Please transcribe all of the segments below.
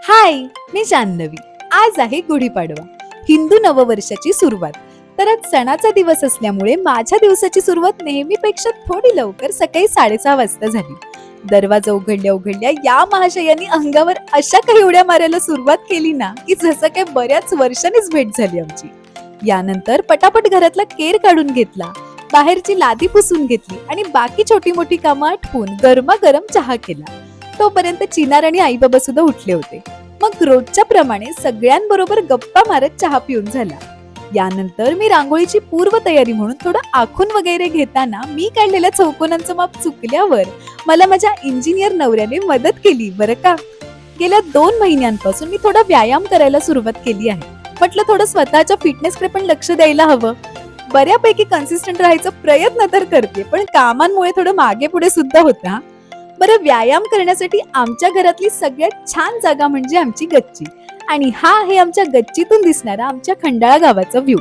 हाय, मी जान्हवी. आज आहे गुढीपाडवा, हिंदू नववर्षाची सुरुवात. तर आज सणाचा दिवस असल्यामुळे माझ्या दिवसाची सुरुवात नेहमीपेक्षा थोडी लवकर सकाळी 6:30 वाजता झाली. दरवाजा उघडल्या उघडल्या या महाशयांनी अंगावर अशा काही उड्या मारायला सुरुवात केली ना, की जसं काही बऱ्याच वर्षांनीच भेट झाली आमची. यानंतर पटापट घरातला केर काढून घेतला, बाहेरची लादी पुसून घेतली आणि बाकी छोटी मोठी कामं आटपून गरमागरम चहा केला. तोपर्यंत चिनार आणि आई बाबा सुद्धा उठले होते. मग रोजच्या प्रमाणे सगळ्यांबरोबर गप्पा मारत चहा पिऊन झाला. यानंतर मी रांगोळीची पूर्व तयारी म्हणून थोडं आखून वगैरे घेताना मी काढलेल्या चौकोनांचं माप चुकल्यावर मला माझ्या इंजिनियर नवऱ्याने मदत केली बरं का. गेल्या 2 महिन्यांपासून मी थोडा व्यायाम करायला सुरुवात केली आहे. म्हटलं थोडं स्वतःच्या फिटनेसकडे पण लक्ष द्यायला हवं. बऱ्यापैकी कन्सिस्टंट राहायचा प्रयत्न तर करते, पण कामांमुळे थोडं मागे पुढे सुद्धा होता. बरं, व्यायाम करण्यासाठी आमच्या घरातली सगळ्यात छान जागा म्हणजे आमची गच्ची. आणि हा आहे आमच्या गच्चीतून दिसणारा आमच्या खंडाळा गावाचा व्ह्यू.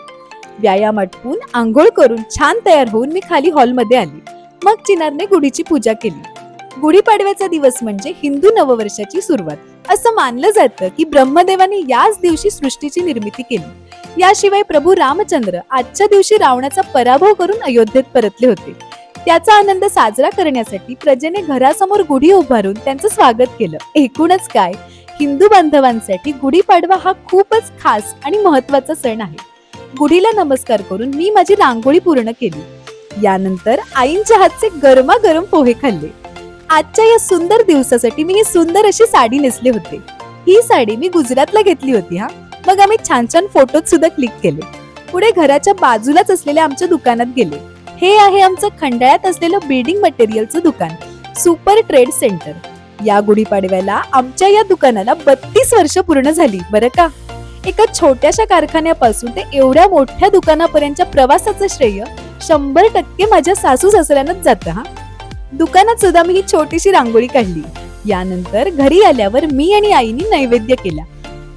व्यायाम आटपून आंघोळ करून छान तयार होऊन मी खाली हॉलमध्ये आली. मग चिनारने गुढीची पूजा केली. गुढीपाडव्याचा दिवस म्हणजे हिंदू नववर्षाची सुरुवात. असं मानलं जातं की ब्रह्मदेवाने याच दिवशी सृष्टीची निर्मिती केली. याशिवाय प्रभू रामचंद्र आजच्या दिवशी रावणाचा पराभव करून अयोध्येत परतले होते. त्याचा आनंद साजरा करण्यासाठी प्रजेने घरासमोर गुढी उभारून त्यांचं स्वागत केलं. एकूणच काय, हिंदू बांधवांसाठी गुढीपाडवा हा खूपच खास आणि महत्वाचा सण आहे. गुढीला नमस्कार करून मी माझी रांगोळी पूर्ण केली. यानंतर आईंच्या हातचे गरमागरम पोहे खाल्ले. आजच्या या सुंदर दिवसासाठी मी ही सुंदर अशी साडी नेसली होती. ही साडी मी गुजरातला घेतली होती हा. मग आम्ही छान छान फोटोज सुद्धा क्लिक केले. पुढे घराच्या बाजूलाच असलेल्या आमच्या दुकानात गेले. हे आहे आमचं खंडाळ्यात असलेलं बिल्डिंग मटेरियलचं दुकान, सुपर ट्रेड सेंटर. या गुढीपाडव्याला आमच्या या दुकानाला 32 वर्ष पूर्ण झाली बरं का. एका छोट्याशा कारखान्यापासून ते एवढ्या मोठ्या दुकानापर्यंतच्या प्रवासाचं श्रेय 100% माझ्या सासू सासऱ्यांनाच जातं हा. दुकानात सुद्धा मी ही छोटीशी रांगोळी काढली. यानंतर घरी आल्यावर मी आणि आईनी नैवेद्य केला.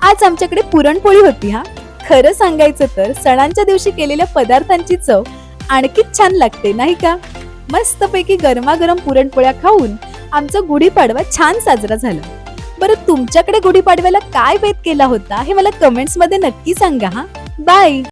आज आमच्याकडे पुरणपोळी होती हा. खरं सांगायचं तर सणांच्या दिवशी केलेल्या पदार्थांची चव आणखीच छान लागते नाही का. मस्तपैकी गरमागरम पुरणपोळ्या खाऊन आमचा गुढीपाडवा छान साजरा झाला. बरं, तुमच्याकडे गुढीपाडव्याला काय बेत केला होता हे मला कमेंट्स मध्ये नक्की सांगा हा. बाय.